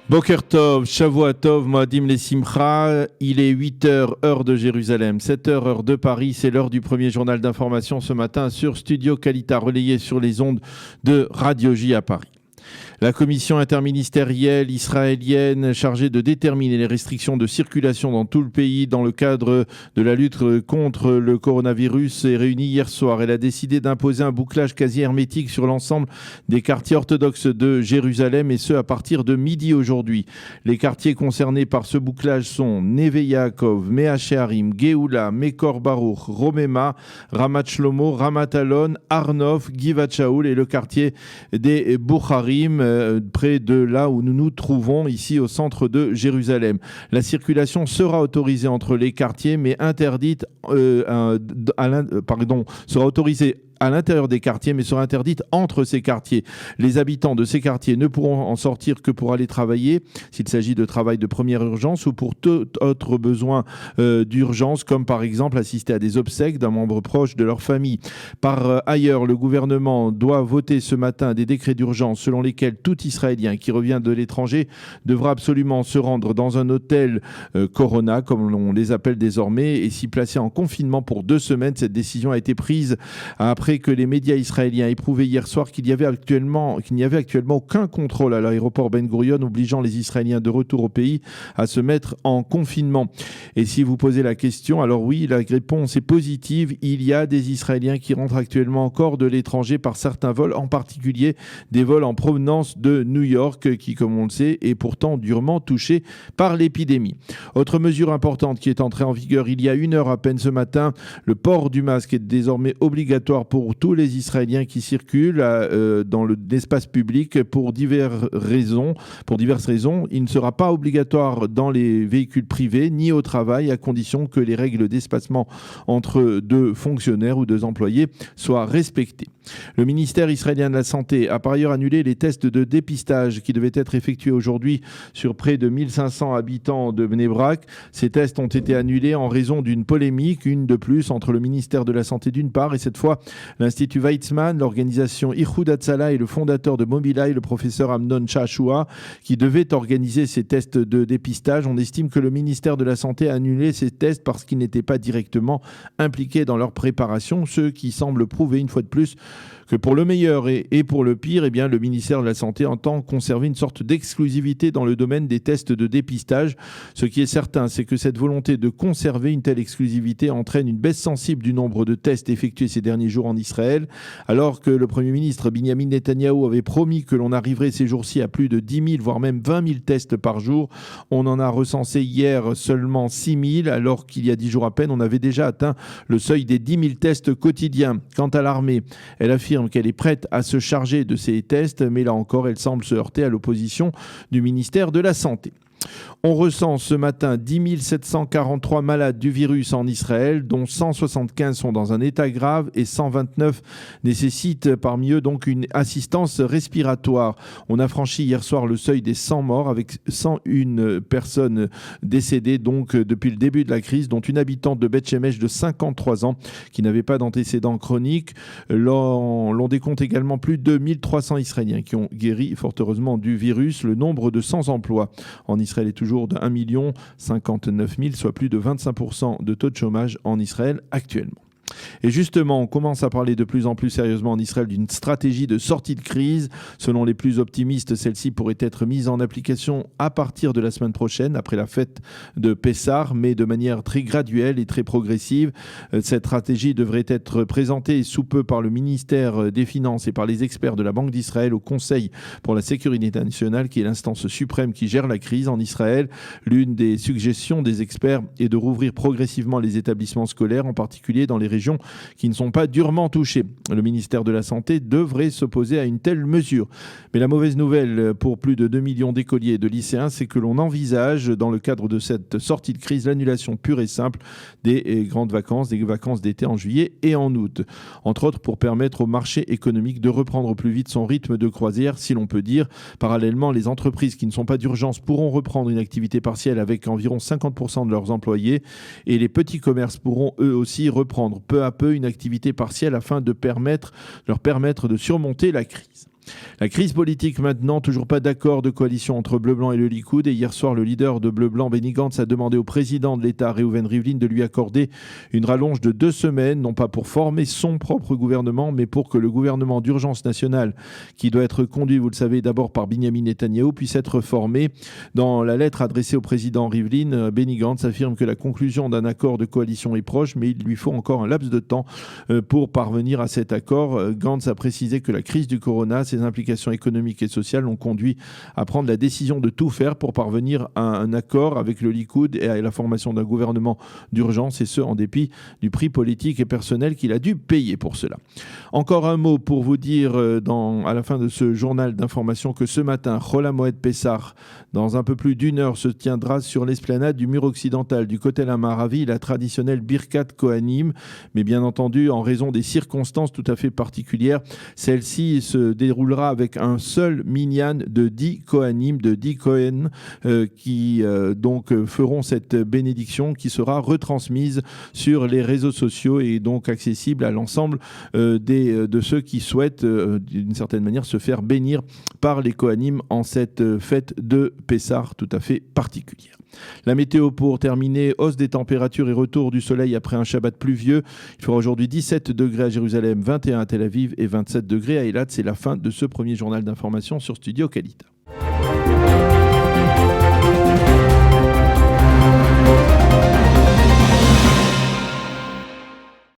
Boker Tov, Shavua Tov, Moadim les Simcha, il est 8h, heure de Jérusalem, 7h, heure de Paris, c'est l'heure du premier journal d'information ce matin sur Studio Kalita, relayé sur les ondes de Radio J à Paris. La commission interministérielle israélienne chargée de déterminer les restrictions de circulation dans tout le pays dans le cadre de la lutte contre le coronavirus est réunie hier soir. Elle a décidé d'imposer un bouclage quasi hermétique sur l'ensemble des quartiers orthodoxes de Jérusalem et ce à partir de midi aujourd'hui. Les quartiers concernés par ce bouclage sont Neve Yaakov, Mea Shearim, Geoula, Mekor Baruch, Romema, Ramat Shlomo, Ramat Alon, Arnof, Givat Shaul et le quartier des Boucharim, près de là où nous nous trouvons, ici au centre de Jérusalem. La circulation sera autorisée entre les quartiers, mais interdite, sera autorisée à l'intérieur des quartiers, mais sera interdite entre ces quartiers. Les habitants de ces quartiers ne pourront en sortir que pour aller travailler, s'il s'agit de travail de première urgence ou pour tout autre besoin d'urgence, comme par exemple assister à des obsèques d'un membre proche de leur famille. Par ailleurs, le gouvernement doit voter ce matin des décrets d'urgence selon lesquels tout Israélien qui revient de l'étranger devra absolument se rendre dans un hôtel Corona, comme on les appelle désormais, et s'y placer en confinement pour 2 semaines. Cette décision a été prise après que les médias israéliens aient prouvé hier soir qu'il n'y avait actuellement aucun contrôle à l'aéroport Ben Gurion, obligeant les Israéliens de retour au pays à se mettre en confinement. Et si vous posez la question, alors oui, la réponse est positive. Il y a des Israéliens qui rentrent actuellement encore de l'étranger par certains vols, en particulier des vols en provenance de New York, qui, comme on le sait, est pourtant durement touché par l'épidémie. Autre mesure importante qui est entrée en vigueur il y a 1 heure à peine ce matin, le port du masque est désormais obligatoire pour tous les Israéliens qui circulent dans l'espace public pour diverses raisons. Il ne sera pas obligatoire dans les véhicules privés ni au travail, à condition que les règles d'espacement entre 2 fonctionnaires ou 2 employés soient respectées. Le ministère israélien de la Santé a par ailleurs annulé les tests de dépistage qui devaient être effectués aujourd'hui sur près de 1500 habitants de Bnei Brak. Ces tests ont été annulés en raison d'une polémique, une de plus, entre le ministère de la Santé d'une part et cette fois l'Institut Weizmann, l'organisation Ichud Hatzalah et le fondateur de Mobileye, le professeur Amnon Shashua, qui devaient organiser ces tests de dépistage. On estime que le ministère de la Santé a annulé ces tests parce qu'ils n'étaient pas directement impliqués dans leur préparation, ce qui semble prouver une fois de plus que pour le meilleur et pour le pire, eh bien, le ministère de la Santé entend conserver une sorte d'exclusivité dans le domaine des tests de dépistage. Ce qui est certain, c'est que cette volonté de conserver une telle exclusivité entraîne une baisse sensible du nombre de tests effectués ces derniers jours en Israël, alors que le Premier ministre Binyamin Netanyahou avait promis que l'on arriverait ces jours-ci à plus de 10 000, voire même 20 000 tests par jour. On en a recensé hier seulement 6 000, alors qu'il y a 10 jours à peine, on avait déjà atteint le seuil des 10 000 tests quotidiens. Quant à l'armée, elle affirme qu'elle est prête à se charger de ces tests, mais là encore, elle semble se heurter à l'opposition du ministère de la Santé. On recense ce matin 10 743 malades du virus en Israël, dont 175 sont dans un état grave et 129 nécessitent parmi eux donc une assistance respiratoire. On a franchi hier soir le seuil des 100 morts avec 101 personnes décédées donc depuis le début de la crise, dont une habitante de Beth Shemesh de 53 ans qui n'avait pas d'antécédents chroniques. L'on décompte également plus de 1300 Israéliens qui ont guéri fort heureusement du virus. Le nombre de sans-emploi en Israël est toujours de 1 059 000, soit plus de 25% de taux de chômage en Israël actuellement. Et justement, on commence à parler de plus en plus sérieusement en Israël d'une stratégie de sortie de crise. Selon les plus optimistes, celle-ci pourrait être mise en application à partir de la semaine prochaine, après la fête de Pessah, mais de manière très graduelle et très progressive. Cette stratégie devrait être présentée sous peu par le ministère des Finances et par les experts de la Banque d'Israël au Conseil pour la sécurité nationale, qui est l'instance suprême qui gère la crise en Israël. L'une des suggestions des experts est de rouvrir progressivement les établissements scolaires, en particulier dans les régions qui ne sont pas durement touchées. Le ministère de la Santé devrait s'opposer à une telle mesure. Mais la mauvaise nouvelle pour plus de 2 millions d'écoliers et de lycéens, c'est que l'on envisage, dans le cadre de cette sortie de crise, l'annulation pure et simple des grandes vacances, des vacances d'été en juillet et en août. Entre autres pour permettre au marché économique de reprendre plus vite son rythme de croisière, si l'on peut dire. Parallèlement, les entreprises qui ne sont pas d'urgence pourront reprendre une activité partielle avec environ 50% de leurs employés, et les petits commerces pourront eux aussi reprendre peu à peu une activité partielle afin de leur permettre de surmonter la crise. La crise politique maintenant, toujours pas d'accord de coalition entre Bleu-Blanc et le Likoud. Et hier soir, le leader de Bleu-Blanc, Benny Gantz, a demandé au président de l'État, Reuven Rivlin, de lui accorder une rallonge de 2 semaines, non pas pour former son propre gouvernement, mais pour que le gouvernement d'urgence nationale, qui doit être conduit, vous le savez, d'abord par Benyamin Netanyahou, puisse être formé. Dans la lettre adressée au président Rivlin, Benny Gantz affirme que la conclusion d'un accord de coalition est proche, mais il lui faut encore un laps de temps pour parvenir à cet accord. Gantz a précisé que la crise du corona, ses implications économiques et sociales l'ont conduit à prendre la décision de tout faire pour parvenir à un accord avec le Likoud et à la formation d'un gouvernement d'urgence, et ce en dépit du prix politique et personnel qu'il a dû payer pour cela. Encore un mot pour vous dire à la fin de ce journal d'information que ce matin, Chol HaMoed Pessah, dans un peu plus d'1 heure, se tiendra sur l'esplanade du mur occidental du Kotel HaMaaravi la traditionnelle Birkat Kohanim, mais bien entendu en raison des circonstances tout à fait particulières, celle-ci se déroulera avec un seul minyan de 10 Kohanim, de 10 Kohen, qui donc feront cette bénédiction qui sera retransmise sur les réseaux sociaux et donc accessible à l'ensemble de ceux qui souhaitent d'une certaine manière se faire bénir par les Kohanim en cette fête de Pessah tout à fait particulière. La météo pour terminer, hausse des températures et retour du soleil après un Shabbat pluvieux. Il fera aujourd'hui 17 degrés à Jérusalem, 21 à Tel Aviv et 27 degrés à Eilat. C'est la fin de ce premier journal d'information sur Studio Kalita.